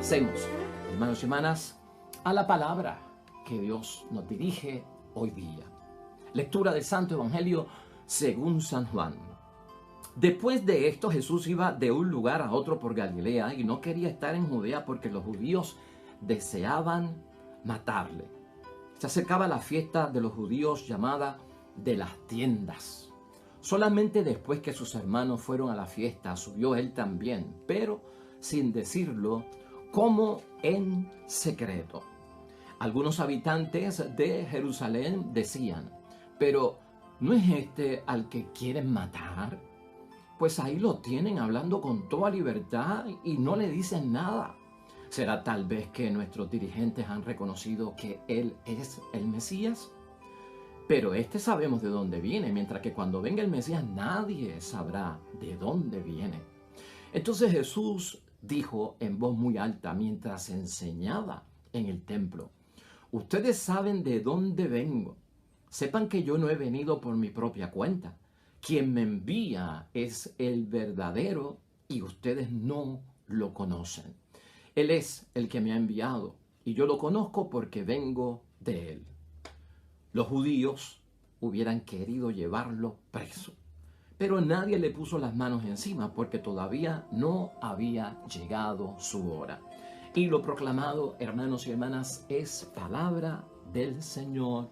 Pasemos, hermanos y hermanas, a la palabra que Dios nos dirige hoy día. Lectura del Santo Evangelio según San Juan. Después de esto, Jesús iba de un lugar a otro por Galilea y no quería estar en Judea porque los judíos deseaban matarle. Se acercaba la fiesta de los judíos llamada de las tiendas. Solamente después que sus hermanos fueron a la fiesta, subió él también, pero sin decirlo, como en secreto. Algunos habitantes de Jerusalén decían, pero ¿no es este al que quieren matar? Pues ahí lo tienen hablando con toda libertad y no le dicen nada. ¿Será tal vez que nuestros dirigentes han reconocido que Él es el Mesías? Pero este sabemos de dónde viene, mientras que cuando venga el Mesías nadie sabrá de dónde viene. Entonces Jesús dijo en voz muy alta mientras enseñaba en el templo, ustedes saben de dónde vengo. Sepan que yo no he venido por mi propia cuenta. Quien me envía es el verdadero y ustedes no lo conocen. Él es el que me ha enviado y yo lo conozco porque vengo de él. Los judíos hubieran querido llevarlo preso, pero nadie le puso las manos encima porque todavía no había llegado su hora. Y lo proclamado, hermanos y hermanas, es palabra del Señor.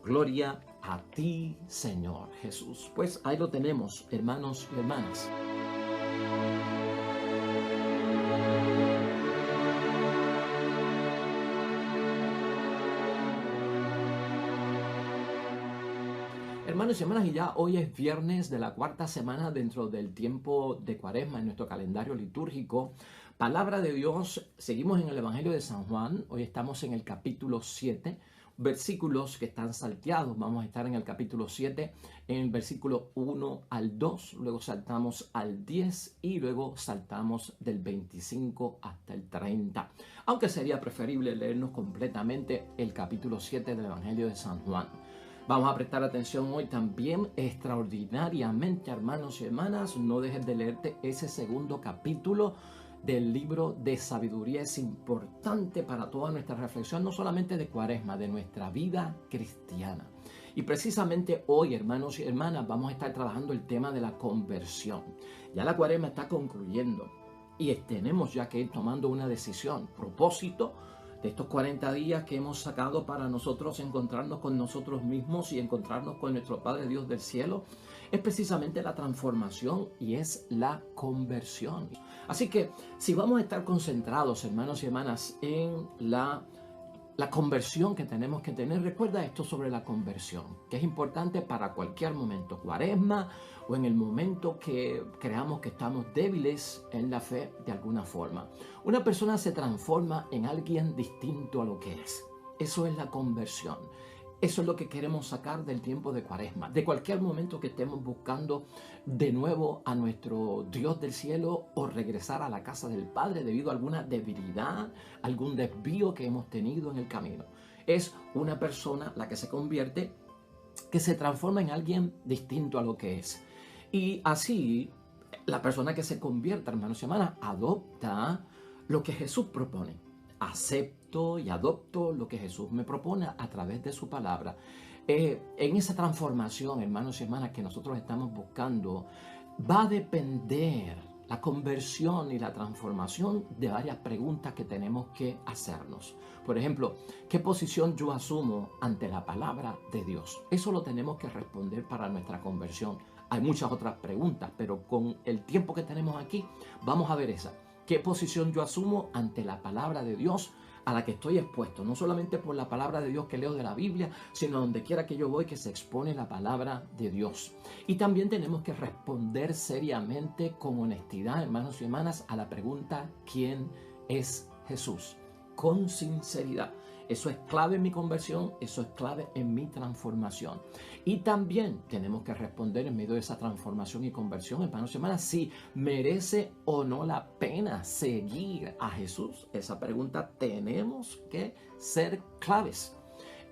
Gloria a ti, Señor Jesús. Pues ahí lo tenemos, hermanos y hermanas. Hermanos y hermanas, y ya hoy es viernes de la cuarta semana dentro del tiempo de Cuaresma en nuestro calendario litúrgico. Palabra de Dios, seguimos en el Evangelio de San Juan, hoy estamos en el capítulo 7, versículos que están salteados. Vamos a estar en el capítulo 7, en el versículo 1 al 2, luego saltamos al 10 y luego saltamos del 25 hasta el 30. Aunque sería preferible leernos completamente el capítulo 7 del Evangelio de San Juan. Vamos a prestar atención hoy también extraordinariamente, hermanos y hermanas. No dejes de leerte ese segundo capítulo del libro de sabiduría. Es importante para toda nuestra reflexión, no solamente de Cuaresma, de nuestra vida cristiana. Y precisamente hoy, hermanos y hermanas, vamos a estar trabajando el tema de la conversión. Ya la Cuaresma está concluyendo y tenemos ya que ir tomando una decisión, propósito de estos 40 días que hemos sacado para nosotros encontrarnos con nosotros mismos y encontrarnos con nuestro Padre Dios del cielo, es precisamente la transformación y es la conversión. Así que si vamos a estar concentrados, hermanos y hermanas, en la conversión que tenemos que tener, recuerda esto sobre la conversión, que es importante para cualquier momento, Cuaresma o en el momento que creamos que estamos débiles en la fe de alguna forma. Una persona se transforma en alguien distinto a lo que es. Eso es la conversión. Eso es lo que queremos sacar del tiempo de Cuaresma, de cualquier momento que estemos buscando de nuevo a nuestro Dios del cielo o regresar a la casa del Padre debido a alguna debilidad, algún desvío que hemos tenido en el camino. Es una persona la que se convierte, que se transforma en alguien distinto a lo que es. Y así, la persona que se convierta, hermanos y hermanas, adopta lo que Jesús propone. Acepto y adopto lo que Jesús me propone a través de su palabra. En esa transformación, hermanos y hermanas, que nosotros estamos buscando, va a depender la conversión y la transformación de varias preguntas que tenemos que hacernos. Por ejemplo, ¿qué posición yo asumo ante la palabra de Dios? Eso lo tenemos que responder para nuestra conversión. Hay muchas otras preguntas, pero con el tiempo que tenemos aquí, vamos a ver esa. ¿Qué posición yo asumo ante la palabra de Dios a la que estoy expuesto? No solamente por la palabra de Dios que leo de la Biblia, sino donde quiera que yo voy que se expone la palabra de Dios. Y también tenemos que responder seriamente, con honestidad, hermanos y hermanas, a la pregunta ¿quién es Jesús? Con sinceridad. Eso es clave en mi conversión, eso es clave en mi transformación. Y también tenemos que responder en medio de esa transformación y conversión, hermanos y hermanas, si merece o no la pena seguir a Jesús. Esa pregunta tenemos que ser claves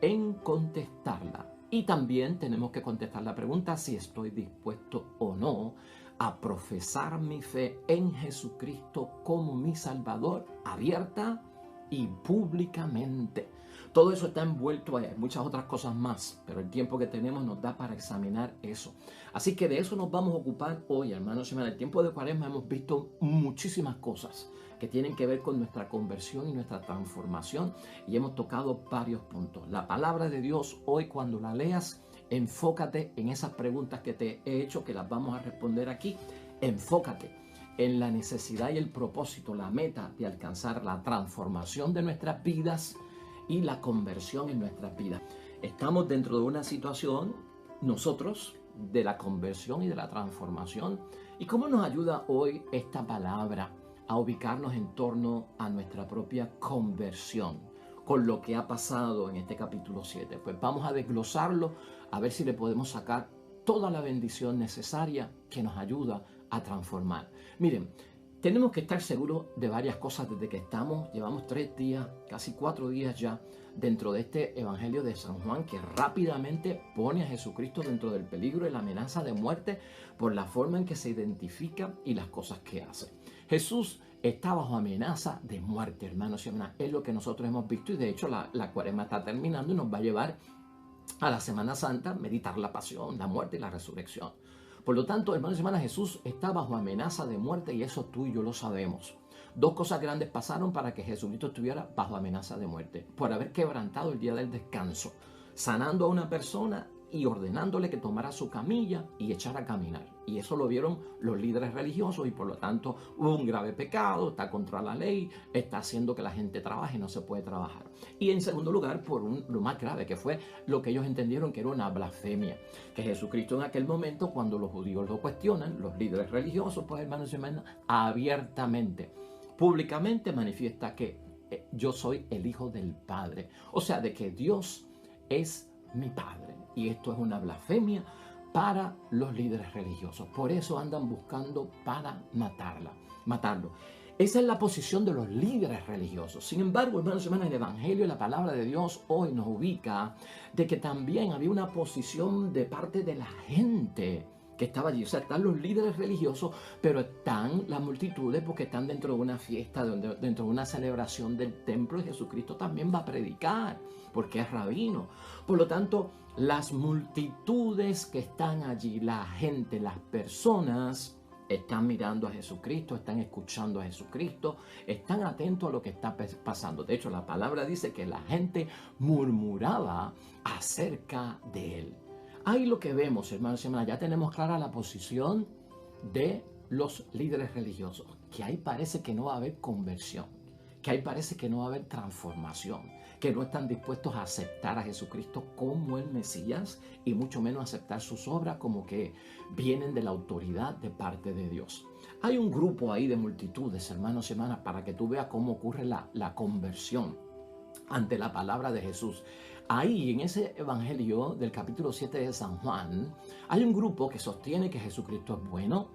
en contestarla. Y también tenemos que contestar la pregunta si estoy dispuesto o no a profesar mi fe en Jesucristo como mi Salvador, abierta y públicamente. Todo eso está envuelto, hay muchas otras cosas más, pero el tiempo que tenemos nos da para examinar eso. Así que de eso nos vamos a ocupar hoy, hermanos y hermanas. En el tiempo de Cuaresma hemos visto muchísimas cosas que tienen que ver con nuestra conversión y nuestra transformación, y hemos tocado varios puntos. La palabra de Dios hoy, cuando la leas, enfócate en esas preguntas que te he hecho, que las vamos a responder aquí. Enfócate en la necesidad y el propósito, la meta de alcanzar la transformación de nuestras vidas y la conversión en nuestras vidas. Estamos dentro de una situación, nosotros, de la conversión y de la transformación. ¿Y cómo nos ayuda hoy esta palabra a ubicarnos en torno a nuestra propia conversión con lo que ha pasado en este capítulo 7? Pues vamos a desglosarlo, a ver si le podemos sacar toda la bendición necesaria que nos ayuda a transformar. Miren, tenemos que estar seguros de varias cosas desde que llevamos 3 días, casi 4 días ya, dentro de este Evangelio de San Juan, que rápidamente pone a Jesucristo dentro del peligro y la amenaza de muerte por la forma en que se identifica y las cosas que hace. Jesús está bajo amenaza de muerte, hermanos y hermanas. Es lo que nosotros hemos visto, y de hecho la Cuaresma está terminando y nos va a llevar a la Semana Santa, meditar la pasión, la muerte y la resurrección. Por lo tanto, hermanos y hermanas, Jesús está bajo amenaza de muerte, y eso tú y yo lo sabemos. 2 cosas grandes pasaron para que Jesucristo estuviera bajo amenaza de muerte: por haber quebrantado el día del descanso, sanando a una persona y ordenándole que tomara su camilla y echara a caminar. Y eso lo vieron los líderes religiosos, y por lo tanto hubo un grave pecado, está contra la ley, está haciendo que la gente trabaje y no se puede trabajar. Y en segundo lugar, por lo más grave, que fue lo que ellos entendieron que era una blasfemia, que Jesucristo en aquel momento, cuando los judíos lo cuestionan, los líderes religiosos, pues hermanos y hermanas, abiertamente, públicamente manifiesta que yo soy el Hijo del Padre. O sea, de que Dios es mi Padre. Y esto es una blasfemia para los líderes religiosos. Por eso andan buscando para matarlo. Esa es la posición de los líderes religiosos. Sin embargo, hermanos y hermanas, el Evangelio y la palabra de Dios hoy nos ubica de que también había una posición de parte de la gente que estaba allí. O sea, están los líderes religiosos, pero están las multitudes, porque están dentro de una fiesta, dentro de una celebración del templo, y Jesucristo también va a predicar, porque es rabino. Por lo tanto, las multitudes que están allí, la gente, las personas, están mirando a Jesucristo, están escuchando a Jesucristo, están atentos a lo que está pasando. De hecho, la palabra dice que la gente murmuraba acerca de él. Ahí lo que vemos, hermanos y hermanas, ya tenemos clara la posición de los líderes religiosos, que ahí parece que no va a haber conversión, que ahí parece que no va a haber transformación, que no están dispuestos a aceptar a Jesucristo como el Mesías, y mucho menos aceptar sus obras como que vienen de la autoridad de parte de Dios. Hay un grupo ahí de multitudes, hermanos y hermanas, para que tú veas cómo ocurre la conversión ante la palabra de Jesús. Ahí, en ese evangelio del capítulo 7 de San Juan, hay un grupo que sostiene que Jesucristo es bueno,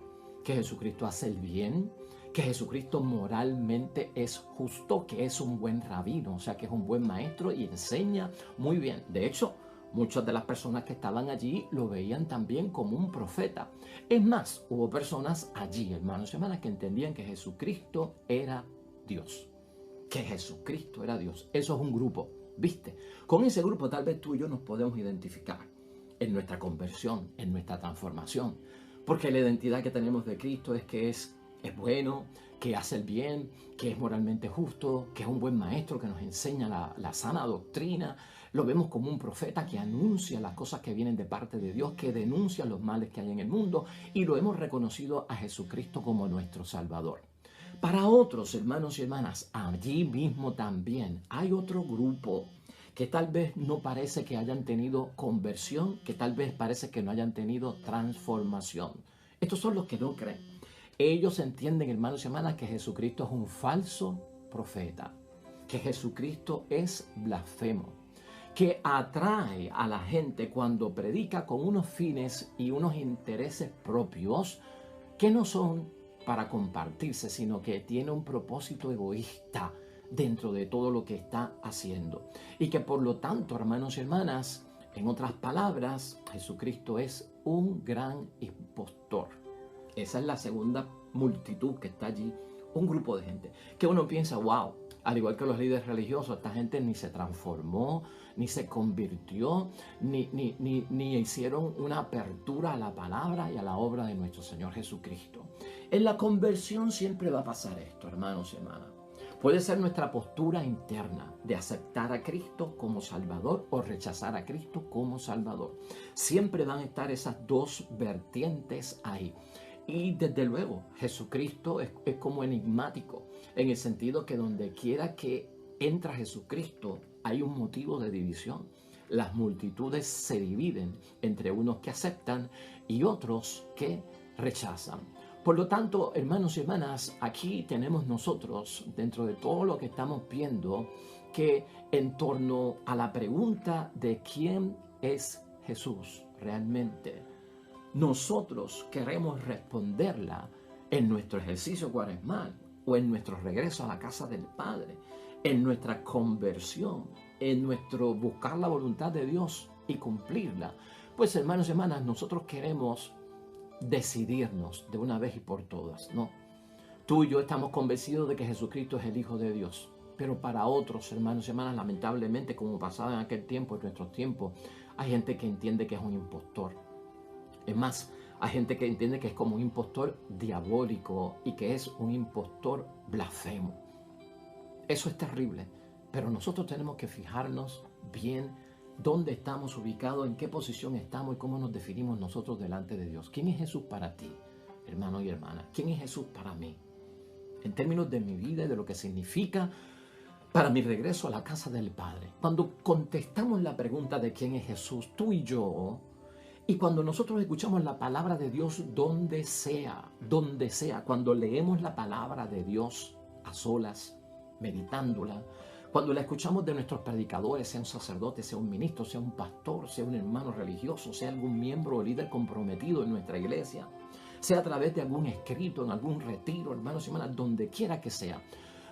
que Jesucristo hace el bien, que Jesucristo moralmente es justo, que es un buen rabino, o sea, que es un buen maestro y enseña muy bien. De hecho, muchas de las personas que estaban allí lo veían también como un profeta. Es más, hubo personas allí, hermanos y hermanas, que entendían que Jesucristo era Dios. Que Jesucristo era Dios. Eso es un grupo, ¿viste? Con ese grupo tal vez tú y yo nos podemos identificar en nuestra conversión, en nuestra transformación. Porque la identidad que tenemos de Cristo es que es bueno, que hace el bien, que es moralmente justo, que es un buen maestro, que nos enseña la sana doctrina. Lo vemos como un profeta que anuncia las cosas que vienen de parte de Dios, que denuncia los males que hay en el mundo, y lo hemos reconocido a Jesucristo como nuestro Salvador. Para otros, hermanos y hermanas, allí mismo también hay otro grupo que tal vez no parece que hayan tenido conversión, que tal vez parece que no hayan tenido transformación. Estos son los que no creen. Ellos entienden, hermanos y hermanas, que Jesucristo es un falso profeta, que Jesucristo es blasfemo, que atrae a la gente cuando predica con unos fines y unos intereses propios que no son para compartirse, sino que tiene un propósito egoísta dentro de todo lo que está haciendo. Y que por lo tanto, hermanos y hermanas, en otras palabras, Jesucristo es un gran impostor. Esa es la segunda multitud que está allí, un grupo de gente, que uno piensa, wow, al igual que los líderes religiosos, esta gente ni se transformó, ni se convirtió, ni hicieron una apertura a la palabra y a la obra de nuestro Señor Jesucristo. En la conversión siempre va a pasar esto, hermanos y hermanas. Puede ser nuestra postura interna de aceptar a Cristo como Salvador o rechazar a Cristo como Salvador. Siempre van a estar esas dos vertientes ahí. Y desde luego, Jesucristo es como enigmático, en el sentido que donde quiera que entra Jesucristo hay un motivo de división. Las multitudes se dividen entre unos que aceptan y otros que rechazan. Por lo tanto, hermanos y hermanas, aquí tenemos nosotros, dentro de todo lo que estamos viendo, que en torno a la pregunta de quién es Jesús realmente, nosotros queremos responderla en nuestro ejercicio cuaresmal o en nuestro regreso a la casa del Padre, en nuestra conversión, en nuestro buscar la voluntad de Dios y cumplirla. Pues hermanos y hermanas, nosotros queremos decidirnos de una vez y por todas, ¿no? Tú y yo estamos convencidos de que Jesucristo es el Hijo de Dios, pero para otros, hermanos y hermanas, lamentablemente, como pasaba en aquel tiempo, en nuestros tiempos, hay gente que entiende que es un impostor. Es más, hay gente que entiende que es como un impostor diabólico y que es un impostor blasfemo. Eso es terrible, pero nosotros tenemos que fijarnos bien dónde estamos ubicados, en qué posición estamos y cómo nos definimos nosotros delante de Dios. ¿Quién es Jesús para ti, hermano y hermana? ¿Quién es Jesús para mí? En términos de mi vida y de lo que significa para mi regreso a la casa del Padre. Cuando contestamos la pregunta de quién es Jesús, tú y yo, y cuando nosotros escuchamos la palabra de Dios donde sea, cuando leemos la palabra de Dios a solas, meditándola, cuando la escuchamos de nuestros predicadores, sea un sacerdote, sea un ministro, sea un pastor, sea un hermano religioso, sea algún miembro o líder comprometido en nuestra iglesia, sea a través de algún escrito, en algún retiro, hermanos y hermanas, donde quiera que sea.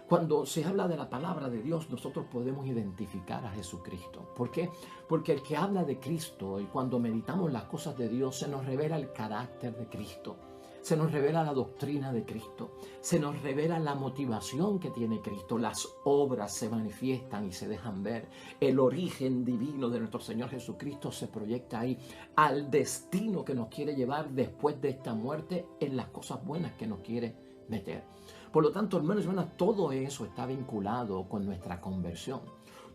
Cuando se habla de la palabra de Dios, nosotros podemos identificar a Jesucristo. ¿Por qué? Porque el que habla de Cristo y cuando meditamos las cosas de Dios, se nos revela el carácter de Cristo. Se nos revela la doctrina de Cristo, se nos revela la motivación que tiene Cristo, las obras se manifiestan y se dejan ver, el origen divino de nuestro Señor Jesucristo se proyecta ahí, al destino que nos quiere llevar después de esta muerte, en las cosas buenas que nos quiere meter. Por lo tanto, hermanos y hermanas, todo eso está vinculado con nuestra conversión.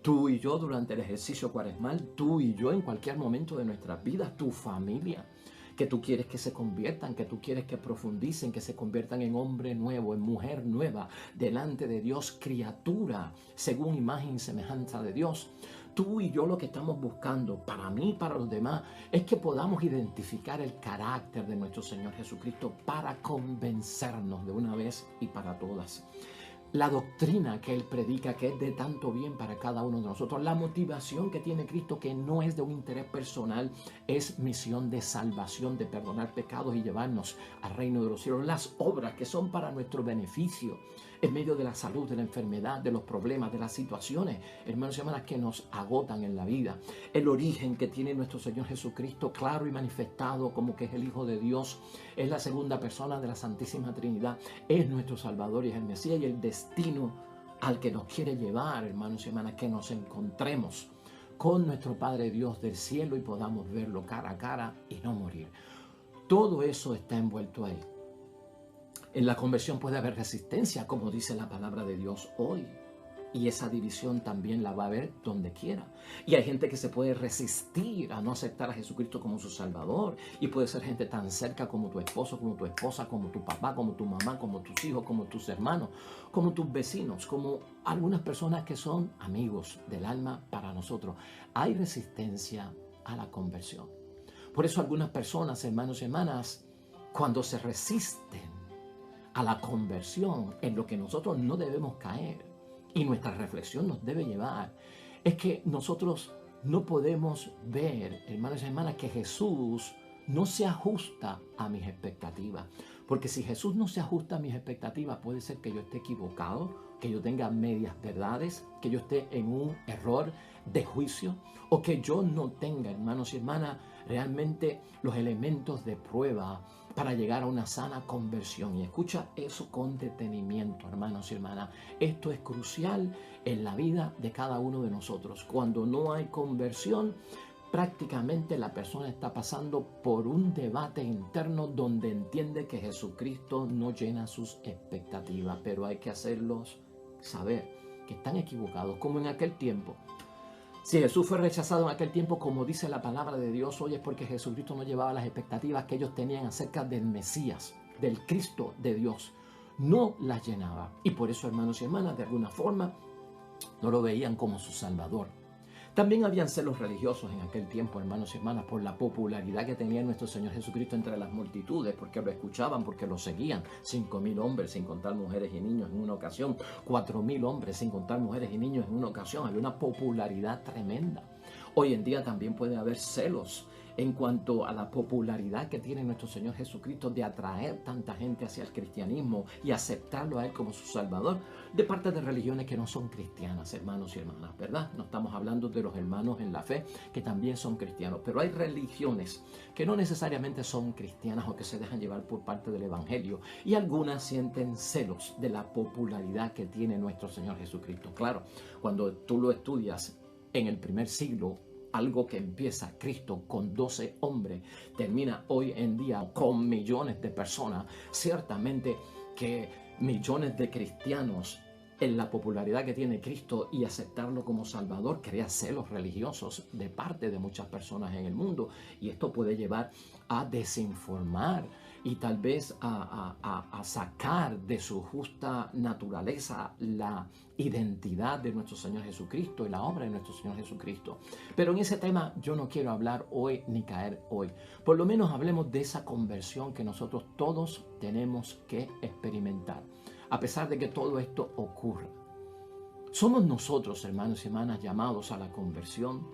Tú y yo durante el ejercicio cuaresmal, tú y yo en cualquier momento de nuestras vidas, tu familia, que tú quieres que se conviertan, que tú quieres que profundicen, que se conviertan en hombre nuevo, en mujer nueva, delante de Dios, criatura, según imagen y semejanza de Dios. Tú y yo lo que estamos buscando, para mí y para los demás, es que podamos identificar el carácter de nuestro Señor Jesucristo para convencernos de una vez y para todas. La doctrina que Él predica, que es de tanto bien para cada uno de nosotros. La motivación que tiene Cristo, que no es de un interés personal, es misión de salvación, de perdonar pecados y llevarnos al reino de los cielos. Las obras que son para nuestro beneficio, en medio de la salud, de la enfermedad, de los problemas, de las situaciones, hermanos y hermanas, que nos agotan en la vida. El origen que tiene nuestro Señor Jesucristo, claro y manifestado como que es el Hijo de Dios, es la segunda persona de la Santísima Trinidad, es nuestro Salvador y es el Mesías, y el destino al que nos quiere llevar, hermanos y hermanas, que nos encontremos con nuestro Padre Dios del cielo y podamos verlo cara a cara y no morir. Todo eso está envuelto ahí. En la conversión puede haber resistencia, como dice la palabra de Dios hoy. Y esa división también la va a haber donde quiera. Y hay gente que se puede resistir a no aceptar a Jesucristo como su Salvador. Y puede ser gente tan cerca como tu esposo, como tu esposa, como tu papá, como tu mamá, como tus hijos, como tus hermanos, como tus vecinos, como algunas personas que son amigos del alma para nosotros. Hay resistencia a la conversión. Por eso algunas personas, hermanos y hermanas, cuando se resisten a la conversión, en lo que nosotros no debemos caer, y nuestra reflexión nos debe llevar, es que nosotros no podemos ver, hermanos y hermanas, que Jesús no se ajusta a mis expectativas. Porque si Jesús no se ajusta a mis expectativas, puede ser que yo esté equivocado, que yo tenga medias verdades, que yo esté en un error de juicio, o que yo no tenga, hermanos y hermanas, realmente los elementos de prueba para llegar a una sana conversión. Y escucha eso con detenimiento, hermanos y hermanas. Esto es crucial en la vida de cada uno de nosotros. Cuando no hay conversión, prácticamente la persona está pasando por un debate interno donde entiende que Jesucristo no llena sus expectativas, pero hay que hacerlos saber que están equivocados, como en aquel tiempo. Si Jesús fue rechazado en aquel tiempo, como dice la palabra de Dios hoy, es porque Jesucristo no llevaba las expectativas que ellos tenían acerca del Mesías, del Cristo de Dios. No las llenaba. Y por eso, hermanos y hermanas, de alguna forma, no lo veían como su Salvador. También habían celos religiosos en aquel tiempo, hermanos y hermanas, por la popularidad que tenía nuestro Señor Jesucristo entre las multitudes, porque lo escuchaban, porque lo seguían. 5,000 hombres, sin contar mujeres y niños en una ocasión. 4,000 hombres, sin contar mujeres y niños en una ocasión. Había una popularidad tremenda. Hoy en día también puede haber celos en cuanto a la popularidad que tiene nuestro Señor Jesucristo de atraer tanta gente hacia el cristianismo y aceptarlo a Él como su Salvador, de parte de religiones que no son cristianas, hermanos y hermanas, ¿verdad? No estamos hablando de los hermanos en la fe que también son cristianos, pero hay religiones que no necesariamente son cristianas o que se dejan llevar por parte del Evangelio, y algunas sienten celos de la popularidad que tiene nuestro Señor Jesucristo. Claro, cuando tú lo estudias en el primer siglo, algo que empieza Cristo con 12 hombres, termina hoy en día con millones de personas. Ciertamente que millones de cristianos, en la popularidad que tiene Cristo y aceptarlo como Salvador, crea celos religiosos de parte de muchas personas en el mundo. Y esto puede llevar a desinformar y tal vez a sacar de su justa naturaleza la identidad de nuestro Señor Jesucristo y la obra de nuestro Señor Jesucristo. Pero en ese tema yo no quiero hablar hoy ni caer hoy. Por lo menos hablemos de esa conversión que nosotros todos tenemos que experimentar, a pesar de que todo esto ocurra. Somos nosotros, hermanos y hermanas, llamados a la conversión,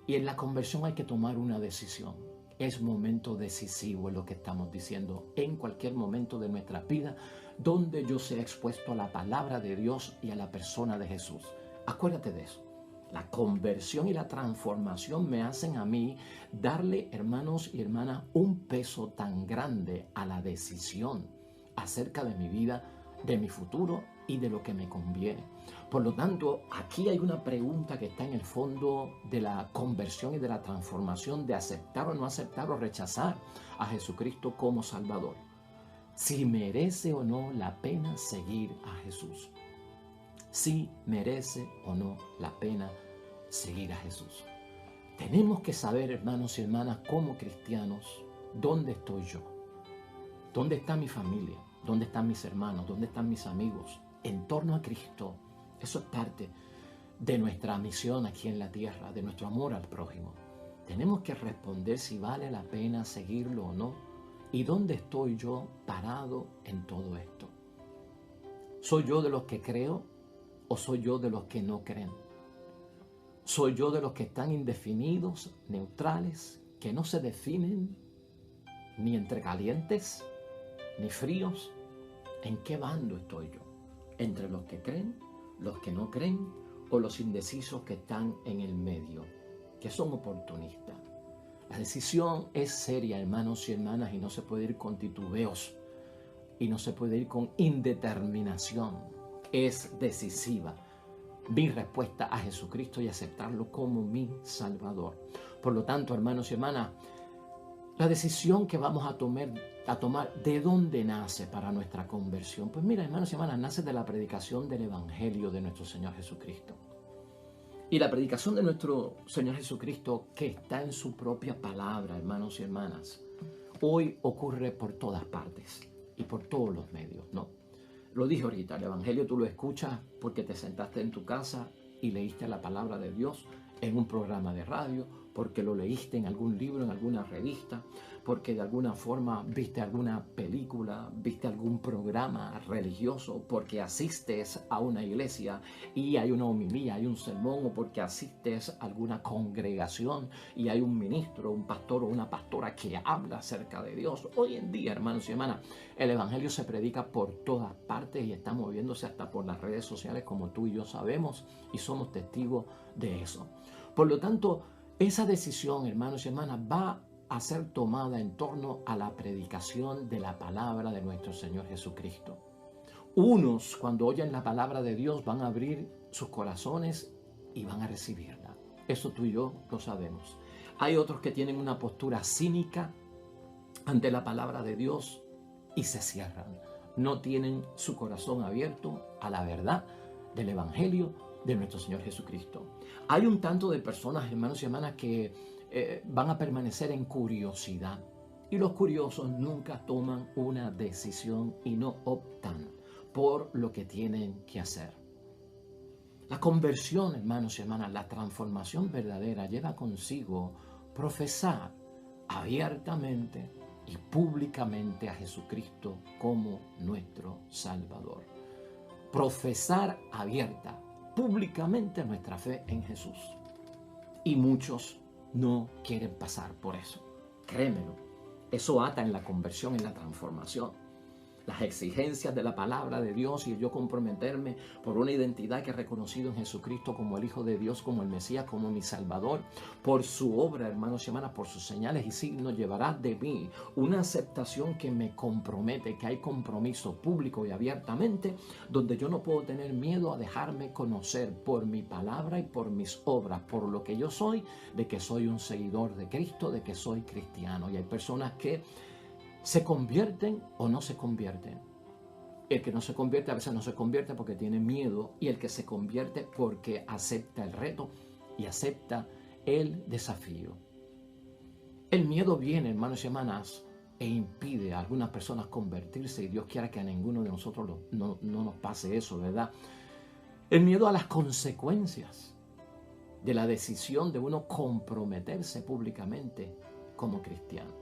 y en la conversión hay que tomar una decisión. Es momento decisivo en lo que estamos diciendo, en cualquier momento de nuestra vida donde yo sea expuesto a la palabra de Dios y a la persona de Jesús. Acuérdate de eso. La conversión y la transformación me hacen a mí darle, hermanos y hermanas, un peso tan grande a la decisión acerca de mi vida, de mi futuro y de lo que me conviene. Por lo tanto, aquí hay una pregunta que está en el fondo de la conversión y de la transformación, de aceptar o no aceptar o rechazar a Jesucristo como Salvador. Si merece o no la pena seguir a Jesús. Si merece o no la pena seguir a Jesús. Tenemos que saber, hermanos y hermanas, como cristianos, ¿dónde estoy yo? ¿Dónde está mi familia? ¿Dónde están mis hermanos? ¿Dónde están mis amigos? En torno a Cristo. Eso es parte de nuestra misión aquí en la tierra, de nuestro amor al prójimo. Tenemos que responder si vale la pena seguirlo o no. ¿Y dónde estoy yo parado en todo esto? ¿Soy yo de los que creo o soy yo de los que no creen? ¿Soy yo de los que están indefinidos, neutrales, que no se definen ni entre calientes ni fríos? ¿En qué bando estoy yo? ¿Entre los que creen, los que no creen o los indecisos que están en el medio, que son oportunistas? La decisión es seria, hermanos y hermanas, y no se puede ir con titubeos y no se puede ir con indeterminación. Es decisiva mi respuesta a Jesucristo y aceptarlo como mi Salvador. Por lo tanto, hermanos y hermanas, la decisión que vamos a tomar, ¿de dónde nace para nuestra conversión? Pues mira, hermanos y hermanas, nace de la predicación del Evangelio de nuestro Señor Jesucristo. Y la predicación de nuestro Señor Jesucristo, que está en su propia palabra, hermanos y hermanas, hoy ocurre por todas partes y por todos los medios, ¿no? Lo dije ahorita, el Evangelio tú lo escuchas porque te sentaste en tu casa y leíste la palabra de Dios en un programa de radio, porque lo leíste en algún libro, en alguna revista, porque de alguna forma viste alguna película, viste algún programa religioso, porque asistes a una iglesia y hay una homilía, hay un sermón, o porque asistes a alguna congregación y hay un ministro, un pastor o una pastora que habla acerca de Dios. Hoy en día, hermanos y hermanas, el Evangelio se predica por todas partes y está moviéndose hasta por las redes sociales, como tú y yo sabemos, y somos testigos de eso. Por lo tanto, esa decisión, hermanos y hermanas, va a ser tomada en torno a la predicación de la palabra de nuestro Señor Jesucristo. Unos, cuando oyen la palabra de Dios, van a abrir sus corazones y van a recibirla. Eso tú y yo lo sabemos. Hay otros que tienen una postura cínica ante la palabra de Dios y se cierran. No tienen su corazón abierto a la verdad del Evangelio de nuestro Señor Jesucristo. Hay un tanto de personas, hermanos y hermanas, que van a permanecer en curiosidad. Y los curiosos nunca toman una decisión y no optan por lo que tienen que hacer. La conversión, hermanos y hermanas, la transformación verdadera lleva consigo profesar abiertamente y públicamente a Jesucristo como nuestro Salvador. Profesar abierta, públicamente nuestra fe en Jesús. Y muchos no quieren pasar por eso. Créemelo, eso ata en la conversión, en la transformación. Las exigencias de la palabra de Dios y yo comprometerme por una identidad que he reconocido en Jesucristo como el Hijo de Dios, como el Mesías, como mi Salvador, por su obra, hermanos y hermanas, por sus señales y signos, llevará de mí una aceptación que me compromete, que hay compromiso público y abiertamente, donde yo no puedo tener miedo a dejarme conocer por mi palabra y por mis obras, por lo que yo soy, de que soy un seguidor de Cristo, de que soy cristiano. Y hay personas que se convierten o no se convierten. El que no se convierte a veces no se convierte porque tiene miedo, y el que se convierte porque acepta el reto y acepta el desafío. El miedo viene, hermanos y hermanas, e impide a algunas personas convertirse, y Dios quiera que a ninguno de nosotros no nos pase eso, ¿verdad? El miedo a las consecuencias de la decisión de uno comprometerse públicamente como cristiano.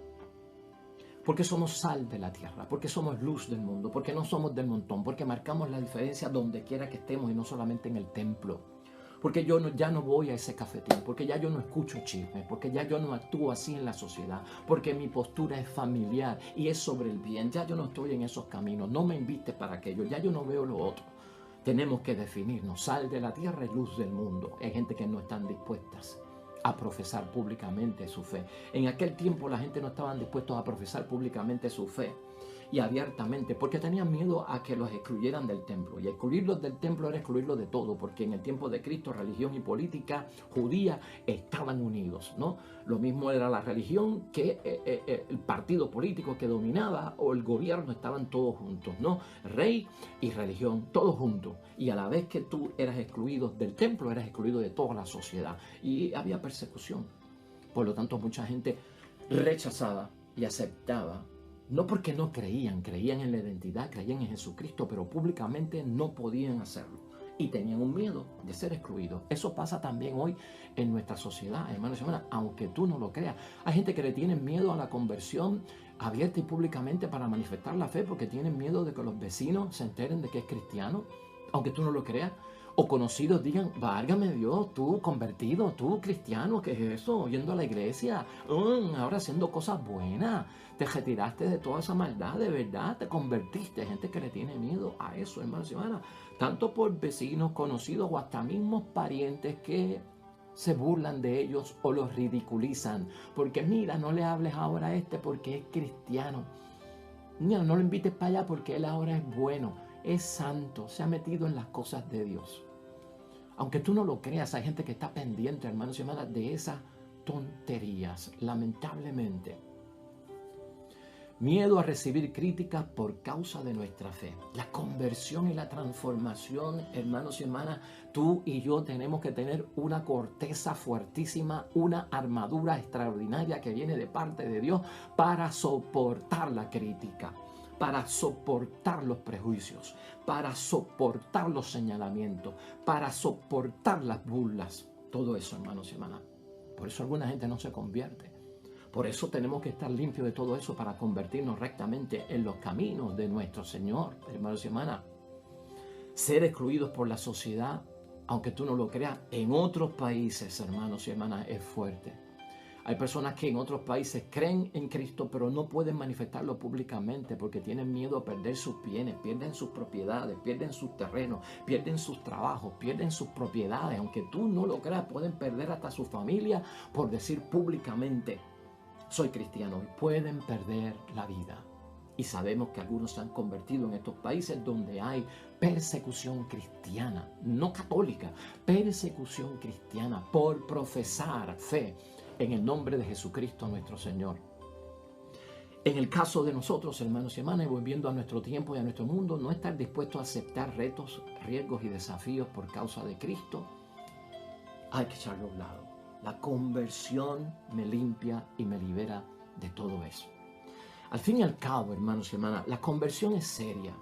Porque somos sal de la tierra, porque somos luz del mundo, porque no somos del montón, porque marcamos la diferencia donde quiera que estemos y no solamente en el templo. Porque yo ya no voy a ese cafetín, porque ya yo no escucho chismes, porque ya yo no actúo así en la sociedad, porque mi postura es familiar y es sobre el bien. Ya yo no estoy en esos caminos, no me invites para aquello, ya yo no veo lo otro. Tenemos que definirnos, sal de la tierra y luz del mundo. Hay gente que no están dispuestas a profesar públicamente su fe. En aquel tiempo la gente no estaba dispuesta a profesar públicamente su fe y abiertamente, porque tenían miedo a que los excluyeran del templo. Y excluirlos del templo era excluirlos de todo, porque en el tiempo de Cristo religión y política judía estaban unidos, ¿no? Lo mismo era la religión que el partido político que dominaba o el gobierno, estaban todos juntos, ¿no? Rey y religión, todos juntos. Y a la vez que tú eras excluido del templo, eras excluido de toda la sociedad. Y había persecución. Por lo tanto, mucha gente rechazaba y aceptaba. No porque no creían en la identidad, creían en Jesucristo, pero públicamente no podían hacerlo. Y tenían un miedo de ser excluidos. Eso pasa también hoy en nuestra sociedad, hermanos y hermanas, aunque tú no lo creas. Hay gente que le tiene miedo a la conversión abierta y públicamente para manifestar la fe, porque tienen miedo de que los vecinos se enteren de que es cristiano, aunque tú no lo creas. O conocidos digan, válgame Dios, tú convertido, tú cristiano, ¿qué es eso? Yendo a la iglesia, ahora haciendo cosas buenas, te retiraste de toda esa maldad, de verdad, te convertiste. Hay gente que le tiene miedo a eso, hermanos y hermanas, tanto por vecinos, conocidos o hasta mismos parientes que se burlan de ellos o los ridiculizan. Porque mira, no le hables ahora a este porque es cristiano. Mira, no lo invites para allá porque él ahora es bueno, es santo, se ha metido en las cosas de Dios. Aunque tú no lo creas, hay gente que está pendiente, hermanos y hermanas, de esas tonterías, lamentablemente. Miedo a recibir críticas por causa de nuestra fe. La conversión y la transformación, hermanos y hermanas, tú y yo tenemos que tener una corteza fuertísima, una armadura extraordinaria que viene de parte de Dios para soportar la crítica, para soportar los prejuicios, para soportar los señalamientos, para soportar las burlas. Todo eso, hermanos y hermanas. Por eso alguna gente no se convierte. Por eso tenemos que estar limpios de todo eso para convertirnos rectamente en los caminos de nuestro Señor, hermanos y hermanas. Ser excluidos por la sociedad, aunque tú no lo creas, en otros países, hermanos y hermanas, es fuerte. Hay personas que en otros países creen en Cristo, pero no pueden manifestarlo públicamente porque tienen miedo a perder sus bienes, pierden sus propiedades, pierden sus terrenos, pierden sus trabajos, pierden sus propiedades. Aunque tú no lo creas, pueden perder hasta su familia por decir públicamente soy cristiano, y pueden perder la vida. Y sabemos que algunos se han convertido en estos países donde hay persecución cristiana, no católica, persecución cristiana por profesar fe en el nombre de Jesucristo nuestro Señor. En el caso de nosotros, hermanos y hermanas, volviendo a nuestro tiempo y a nuestro mundo, no estar dispuesto a aceptar retos, riesgos y desafíos por causa de Cristo, hay que echarlo a un lado. La conversión me limpia y me libera de todo eso. Al fin y al cabo, hermanos y hermanas, la conversión es seria.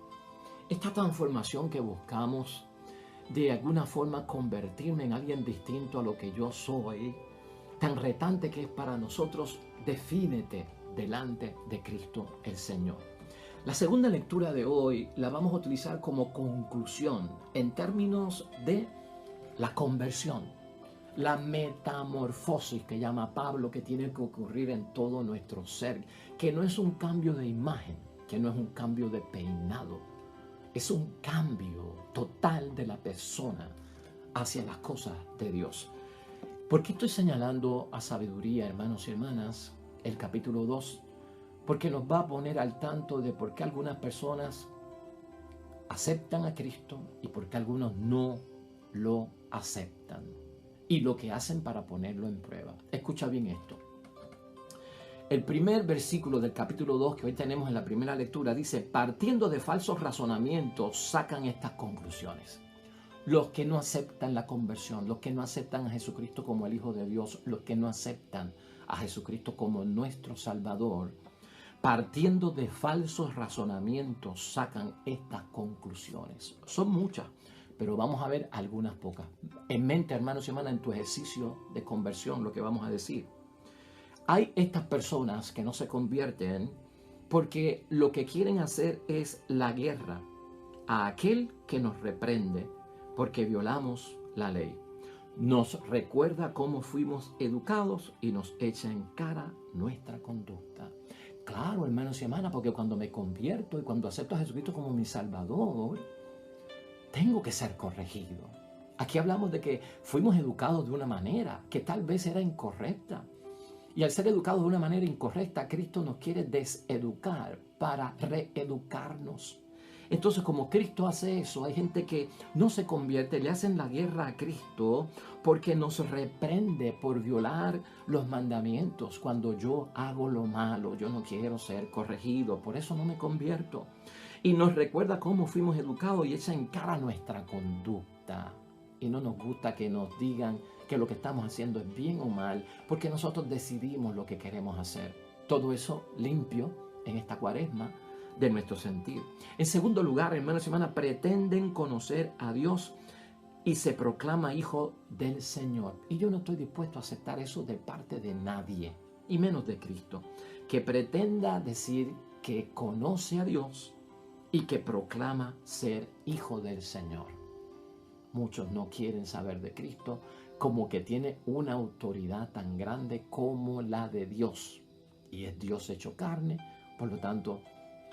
Esta transformación que buscamos, de alguna forma convertirme en alguien distinto a lo que yo soy, tan retante que es para nosotros, defínete delante de Cristo el Señor. La segunda lectura de hoy la vamos a utilizar como conclusión en términos de la conversión, la metamorfosis que llama Pablo, que tiene que ocurrir en todo nuestro ser, que no es un cambio de imagen, que no es un cambio de peinado, es un cambio total de la persona hacia las cosas de Dios. ¿Por qué estoy señalando a sabiduría, hermanos y hermanas, el capítulo 2? Porque nos va a poner al tanto de por qué algunas personas aceptan a Cristo y por qué algunos no lo aceptan, y lo que hacen para ponerlo en prueba. Escucha bien esto. El primer versículo del capítulo 2 que hoy tenemos en la primera lectura dice: partiendo de falsos razonamientos sacan estas conclusiones. Los que no aceptan la conversión, los que no aceptan a Jesucristo como el Hijo de Dios, los que no aceptan a Jesucristo como nuestro Salvador, partiendo de falsos razonamientos sacan estas conclusiones. Son muchas, pero vamos a ver algunas pocas. En mente, hermanos y hermanas, en tu ejercicio de conversión, lo que vamos a decir. Hay estas personas que no se convierten porque lo que quieren hacer es la guerra a aquel que nos reprende porque violamos la ley. Nos recuerda cómo fuimos educados y nos echa en cara nuestra conducta. Claro, hermanos y hermanas, porque cuando me convierto y cuando acepto a Jesucristo como mi Salvador, tengo que ser corregido. Aquí hablamos de que fuimos educados de una manera que tal vez era incorrecta. Y al ser educados de una manera incorrecta, Cristo nos quiere deseducar para reeducarnos. Entonces, como Cristo hace eso, hay gente que no se convierte, le hacen la guerra a Cristo porque nos reprende por violar los mandamientos. Cuando yo hago lo malo, yo no quiero ser corregido, por eso no me convierto. Y nos recuerda cómo fuimos educados y echa en cara nuestra conducta. Y no nos gusta que nos digan que lo que estamos haciendo es bien o mal, porque nosotros decidimos lo que queremos hacer. Todo eso limpio en esta cuaresma de nuestro sentir. En segundo lugar, hermanos y hermanas, pretenden conocer a Dios y se proclama hijo del Señor. Y yo no estoy dispuesto a aceptar eso de parte de nadie, y menos de Cristo, que pretenda decir que conoce a Dios y que proclama ser hijo del Señor. Muchos no quieren saber de Cristo, como que tiene una autoridad tan grande como la de Dios. Y es Dios hecho carne, por lo tanto,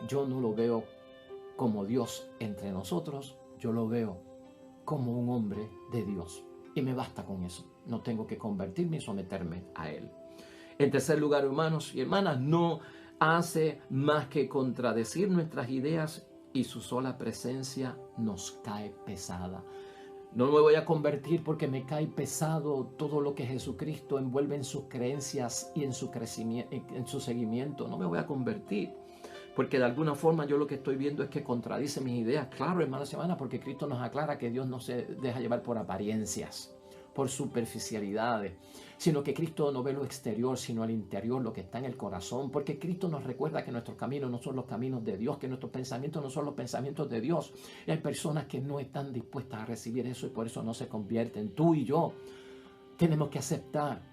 yo no lo veo como Dios entre nosotros, yo lo veo como un hombre de Dios. Y me basta con eso. No tengo que convertirme y someterme a Él. En tercer lugar, hermanos y hermanas, no hace más que contradecir nuestras ideas y su sola presencia nos cae pesada. No me voy a convertir porque me cae pesado todo lo que Jesucristo envuelve en sus creencias y en su crecimiento, en su seguimiento. No me voy a convertir porque de alguna forma yo lo que estoy viendo es que contradice mis ideas. Claro, hermanos y hermanas, porque Cristo nos aclara que Dios no se deja llevar por apariencias, por superficialidades, sino que Cristo no ve lo exterior, sino el interior, lo que está en el corazón, porque Cristo nos recuerda que nuestros caminos no son los caminos de Dios, que nuestros pensamientos no son los pensamientos de Dios. Y hay personas que no están dispuestas a recibir eso y por eso no se convierten. Tú y yo tenemos que aceptar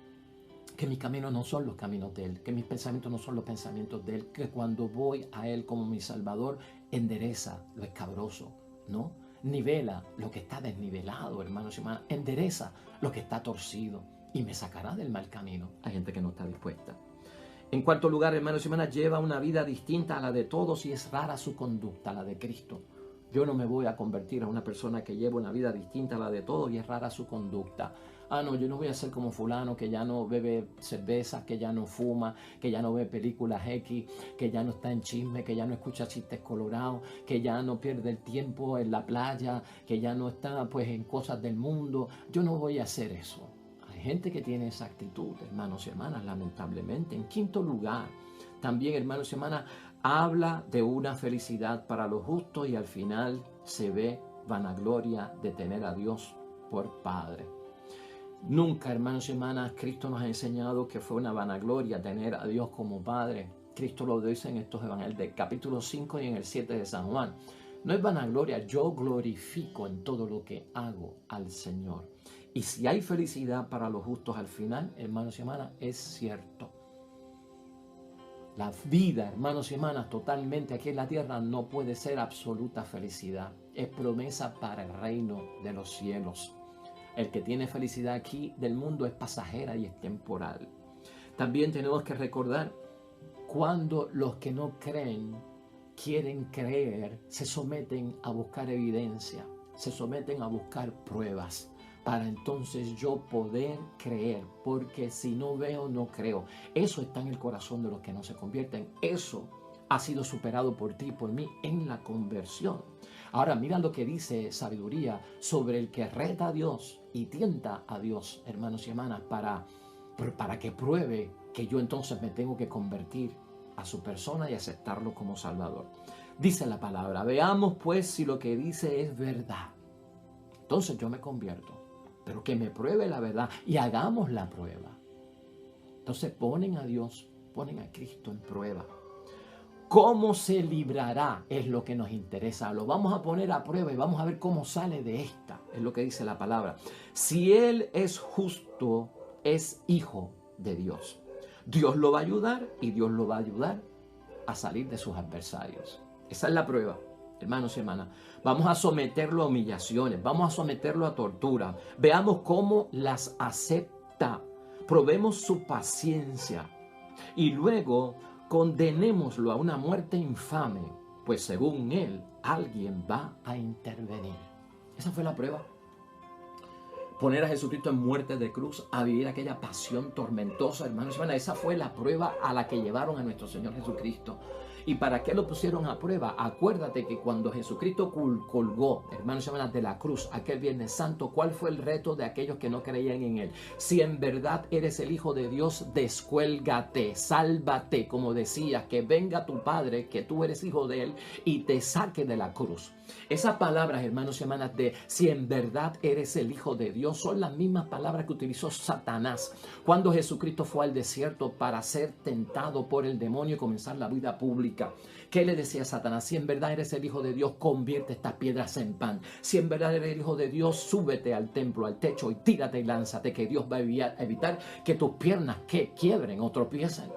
que mis caminos no son los caminos de Él, que mis pensamientos no son los pensamientos de Él, que cuando voy a Él como mi Salvador, endereza lo escabroso, ¿no? Nivela lo que está desnivelado, hermanos y hermanas, endereza lo que está torcido y me sacará del mal camino. Hay gente que no está dispuesta. En cuarto lugar, hermanos y hermanas, lleva una vida distinta a la de todos y es rara su conducta, la de Cristo. Yo no me voy a convertir a una persona que lleva una vida distinta a la de todos y es rara su conducta. Ah, no, yo no voy a ser como fulano que ya no bebe cerveza, que ya no fuma, que ya no ve películas X, que ya no está en chisme, que ya no escucha chistes colorados, que ya no pierde el tiempo en la playa, que ya no está pues en cosas del mundo. Yo no voy a hacer eso. Hay gente que tiene esa actitud, hermanos y hermanas, lamentablemente. En quinto lugar, también, hermanos y hermanas, habla de una felicidad para los justos y al final se ve vanagloria de tener a Dios por Padre. Nunca, hermanos y hermanas, Cristo nos ha enseñado que fue una vanagloria tener a Dios como Padre. Cristo lo dice en estos evangelios del capítulo 5 y en el 7 de San Juan. No es vanagloria, yo glorifico en todo lo que hago al Señor. Y si hay felicidad para los justos al final, hermanos y hermanas, es cierto. La vida, hermanos y hermanas, totalmente aquí en la tierra no puede ser absoluta felicidad. Es promesa para el reino de los cielos. El que tiene felicidad aquí del mundo es pasajera y es temporal. También tenemos que recordar cuando los que no creen quieren creer, se someten a buscar evidencia, se someten a buscar pruebas para entonces yo poder creer, porque si no veo, no creo. Eso está en el corazón de los que no se convierten. Eso ha sido superado por ti y por mí en la conversión. Ahora mira lo que dice Sabiduría sobre el que reta a Dios y tienta a Dios, hermanos y hermanas, para que pruebe que yo entonces me tengo que convertir a su persona y aceptarlo como Salvador. Dice la palabra, veamos pues si lo que dice es verdad. Entonces yo me convierto, pero que me pruebe la verdad y hagamos la prueba. Entonces ponen a Dios, ponen a Cristo en prueba. ¿Cómo se librará? Es lo que nos interesa. Lo vamos a poner a prueba y vamos a ver cómo sale de esta. Es lo que dice la palabra. Si Él es justo, es hijo de Dios. Dios lo va a ayudar y Dios lo va a ayudar a salir de sus adversarios. Esa es la prueba, hermanos y hermanas. Vamos a someterlo a humillaciones, vamos a someterlo a tortura. Veamos cómo las acepta. Probemos su paciencia y luego condenémoslo a una muerte infame, pues según él, alguien va a intervenir. Esa fue la prueba. Poner a Jesucristo en muerte de cruz, a vivir aquella pasión tormentosa, hermanos y hermanas. Esa fue la prueba a la que llevaron a nuestro Señor Jesucristo. ¿Y para qué lo pusieron a prueba? Acuérdate que cuando Jesucristo colgó, hermanos y hermanas, de la cruz, aquel Viernes Santo, ¿cuál fue el reto de aquellos que no creían en Él? Si en verdad eres el Hijo de Dios, descuélgate, sálvate, como decía, que venga tu Padre, que tú eres hijo de Él, y te saque de la cruz. Esas palabras, hermanos y hermanas, de si en verdad eres el Hijo de Dios, son las mismas palabras que utilizó Satanás cuando Jesucristo fue al desierto para ser tentado por el demonio y comenzar la vida pública. ¿Qué le decía a Satanás? Si en verdad eres el Hijo de Dios, convierte estas piedras en pan. Si en verdad eres el Hijo de Dios, súbete al templo, al techo y tírate y lánzate, que Dios va a evitar que tus piernas quiebren o tropiecen.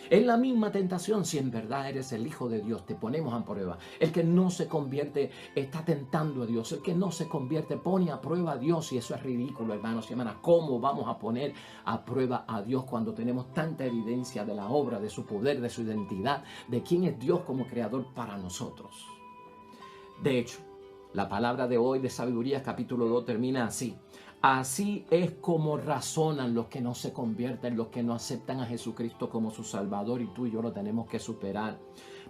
Es la misma tentación. Si en verdad eres el Hijo de Dios, te ponemos a prueba. El que no se convierte está tentando a Dios. El que no se convierte pone a prueba a Dios, y eso es ridículo, hermanos y hermanas. ¿Cómo vamos a poner a prueba a Dios cuando tenemos tanta evidencia de la obra, de su poder, de su identidad, de quién es Dios como creador para nosotros? De hecho, la palabra de hoy de Sabiduría capítulo 2 termina así. Así es como razonan los que no se convierten, los que no aceptan a Jesucristo como su Salvador, y tú y yo lo tenemos que superar.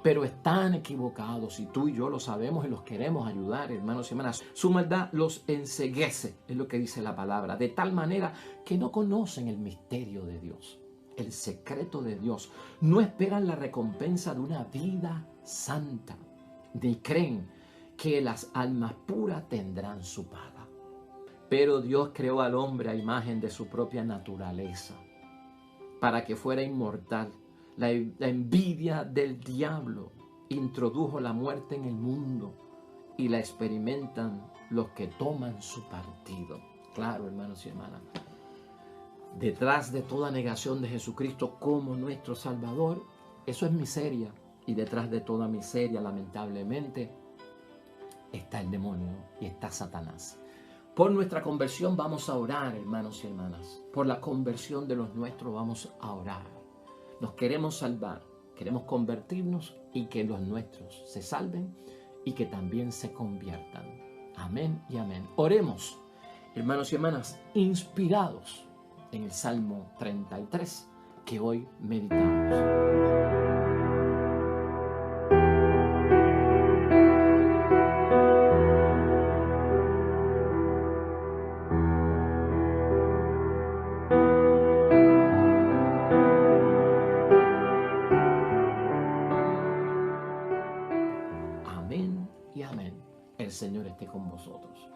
Pero están equivocados y tú y yo lo sabemos y los queremos ayudar, hermanos y hermanas. Su maldad los enceguece, es lo que dice la palabra, de tal manera que no conocen el misterio de Dios, el secreto de Dios. No esperan la recompensa de una vida santa, ni creen que las almas puras tendrán su paga. Pero Dios creó al hombre a imagen de su propia naturaleza, para que fuera inmortal. La envidia del diablo introdujo la muerte en el mundo y la experimentan los que toman su partido. Claro, hermanos y hermanas, detrás de toda negación de Jesucristo como nuestro Salvador, eso es miseria. Y detrás de toda miseria, lamentablemente, está el demonio y está Satanás. Por nuestra conversión vamos a orar, hermanos y hermanas. Por la conversión de los nuestros vamos a orar. Nos queremos salvar, queremos convertirnos y que los nuestros se salven y que también se conviertan. Amén y amén. Oremos, hermanos y hermanas, inspirados en el Salmo 33 que hoy meditamos. Amén y amén. El Señor esté con vosotros.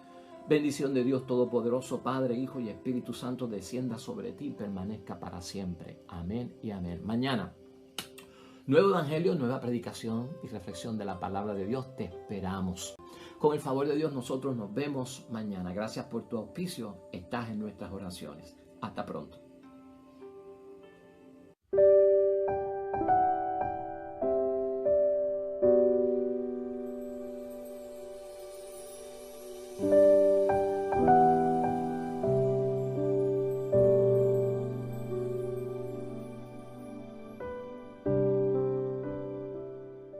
Bendición de Dios Todopoderoso, Padre, Hijo y Espíritu Santo, descienda sobre ti y permanezca para siempre. Amén y amén. Mañana, nuevo evangelio, nueva predicación y reflexión de la palabra de Dios. Te esperamos. Con el favor de Dios, nosotros nos vemos mañana. Gracias por tu auspicio. Estás en nuestras oraciones. Hasta pronto.